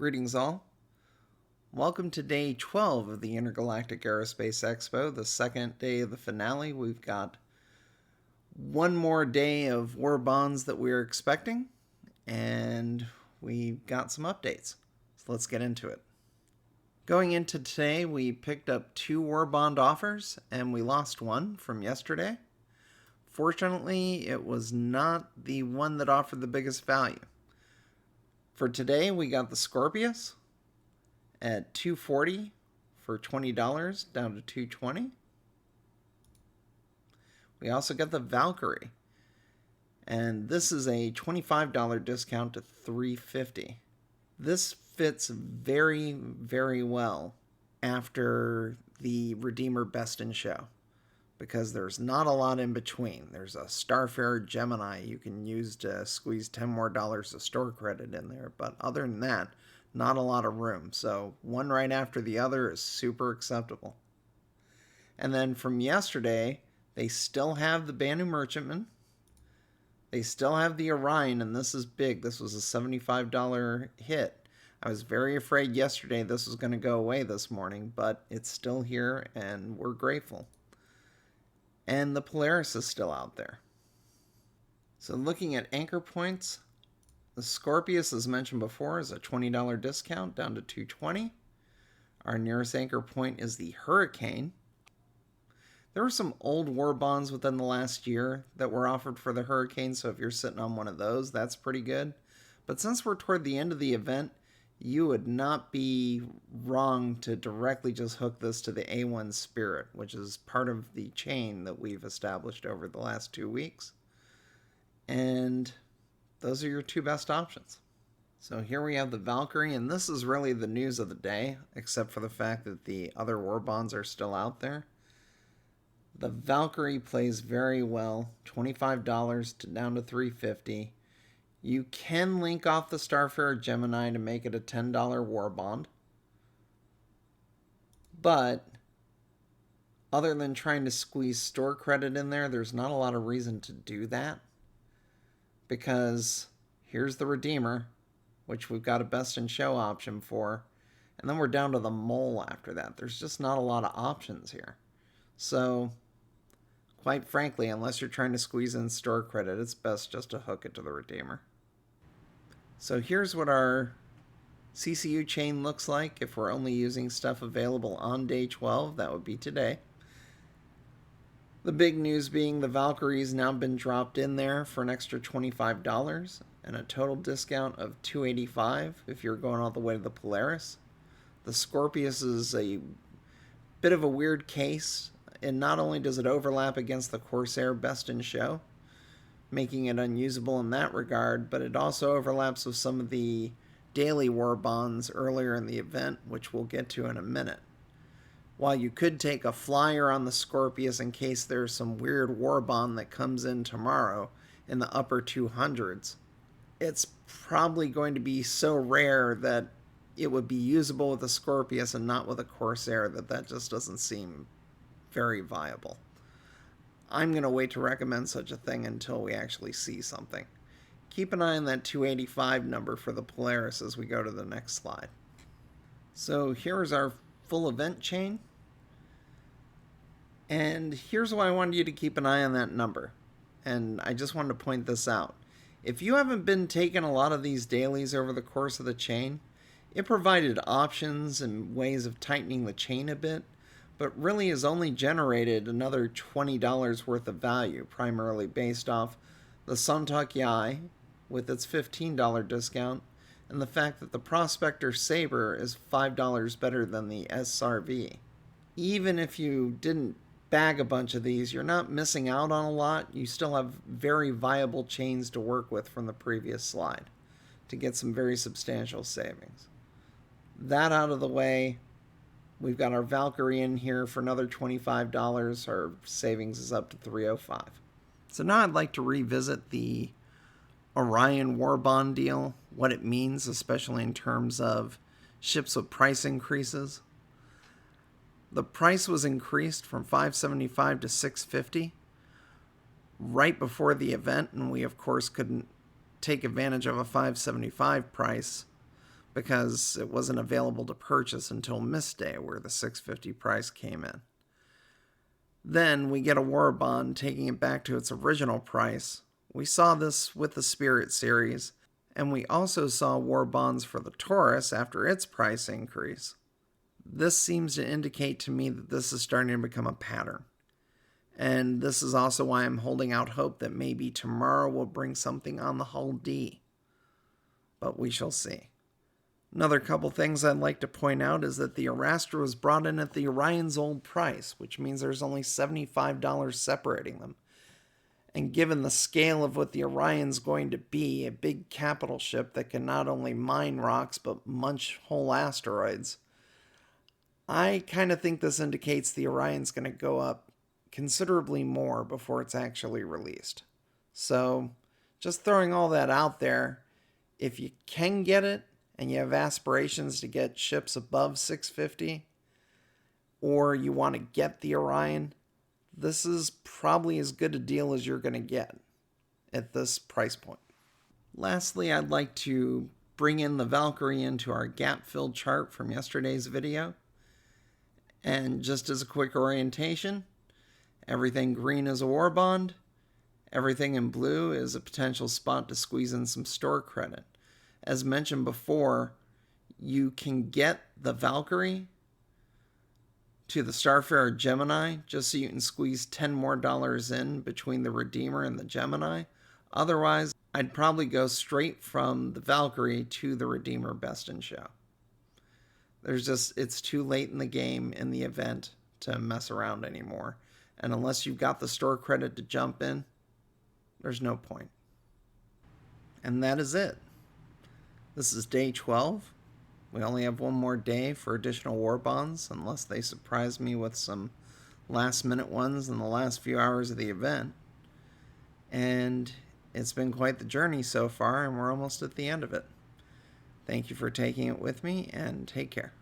Greetings all. Welcome to day 12 of the Intergalactic Aerospace Expo, the second day of the finale. We've got one more day of Warbonds that we're expecting, and we've got some updates. So let's get into it. Going into today, we picked up 2 Warbond offers, and we lost one from yesterday. Fortunately, it was not the one that offered the biggest value. For today, we got the Scorpius at $240 for $20 down to $220. We also got the Valkyrie, and this is a $25 discount to $350. This fits very, very well after the Redeemer Best in Show, because there's not a lot in between. There's a Starfarer Gemini you can use to squeeze $10 more of store credit in there, but other than that, not a lot of room. So one right after the other is super acceptable. And then from yesterday, they still have the Banu Merchantman. They still have the Orion, and this is big. This was a $75 hit. I was very afraid yesterday this was going to go away this morning, but it's still here, and we're grateful. And the Polaris is still out there. So looking at anchor points, the Scorpius, as mentioned before, is a $20 discount down to $220. Our nearest anchor point is the Hurricane. There were some old Warbonds within the last year that were offered for the Hurricane, so if you're sitting on one of those, that's pretty good. But since we're toward the end of the event, you would not be wrong to directly just hook this to the A1 Spirit, which is part of the chain that we've established over the last 2 weeks. And those are your 2 best options. So here we have the Valkyrie, and this is really the news of the day, except for the fact that the other Warbonds are still out there. The Valkyrie plays very well, $25 to down to $350. You can link off the Starfarer Gemini to make it a $10 Warbond. But other than trying to squeeze store credit in there, there's not a lot of reason to do that. Because here's the Redeemer, which we've got a best in show option for. And then we're down to the Mole after that. There's just not a lot of options here. So, quite frankly, unless you're trying to squeeze in store credit, it's best just to hook it to the Redeemer. So here's what our CCU chain looks like if we're only using stuff available on day 12. That would be today. The big news being the Valkyrie's now been dropped in there for an extra $25 and a total discount of $285 if you're going all the way to the Polaris. The Scorpius is a bit of a weird case, and not only does it overlap against the Corsair Best in Show, making it unusable in that regard, but it also overlaps with some of the daily Warbonds earlier in the event, which we'll get to in a minute. While you could take a flyer on the Scorpius in case there's some weird Warbond that comes in tomorrow in the upper 200s, it's probably going to be so rare that it would be usable with a Scorpius and not with a Corsair that just doesn't seem very viable. I'm going to wait to recommend such a thing until we actually see something. Keep an eye on that 285 number for the Polaris as we go to the next slide. So here's our full event chain. And here's why I wanted you to keep an eye on that number. And I just wanted to point this out. If you haven't been taking a lot of these dailies over the course of the chain, it provided options and ways of tightening the chain a bit, but really has only generated another $20 worth of value, primarily based off the Sontak Yai with its $15 discount, and the fact that the Prospector Saber is $5 better than the SRV. Even if you didn't bag a bunch of these, you're not missing out on a lot. You still have very viable chains to work with from the previous slide to get some very substantial savings. That out of the way, we've got our Valkyrie in here for another $25. Our savings is up to $305. So now I'd like to revisit the Orion Warbond deal, what it means, especially in terms of ships with price increases. The price was increased from $575 to $650 right before the event, and we of course couldn't take advantage of a $575 price because it wasn't available to purchase until Mist Day, where the $650 price came in. Then we get a Warbond taking it back to its original price. We saw this with the Spirit series, and we also saw Warbonds for the Taurus after its price increase. This seems to indicate to me that this is starting to become a pattern. And this is also why I'm holding out hope that maybe tomorrow will bring something on the Hull D. But we shall see. Another couple things I'd like to point out is that the Arastra was brought in at the Orion's old price, which means there's only $75 separating them. And given the scale of what the Orion's going to be, a big capital ship that can not only mine rocks but munch whole asteroids, I kind of think this indicates the Orion's going to go up considerably more before it's actually released. So, just throwing all that out there, if you can get it, and you have aspirations to get ships above 650, or you want to get the Orion, this is probably as good a deal as you're going to get at this price point. Lastly, I'd like to bring in the Valkyrie into our gap-filled chart from yesterday's video. And just as a quick orientation, everything green is a Warbond, everything in blue is a potential spot to squeeze in some store credit. As mentioned before, you can get the Valkyrie to the Starfarer Gemini just so you can squeeze $10 more in between the Redeemer and the Gemini. Otherwise, I'd probably go straight from the Valkyrie to the Redeemer Best in Show. It's too late in the game in the event to mess around anymore. And unless you've got the store credit to jump in, there's no point. And that is it. This is day 12. We only have one more day for additional Warbonds, unless they surprise me with some last-minute ones in the last few hours of the event. And it's been quite the journey so far, and we're almost at the end of it. Thank you for taking it with me, and take care.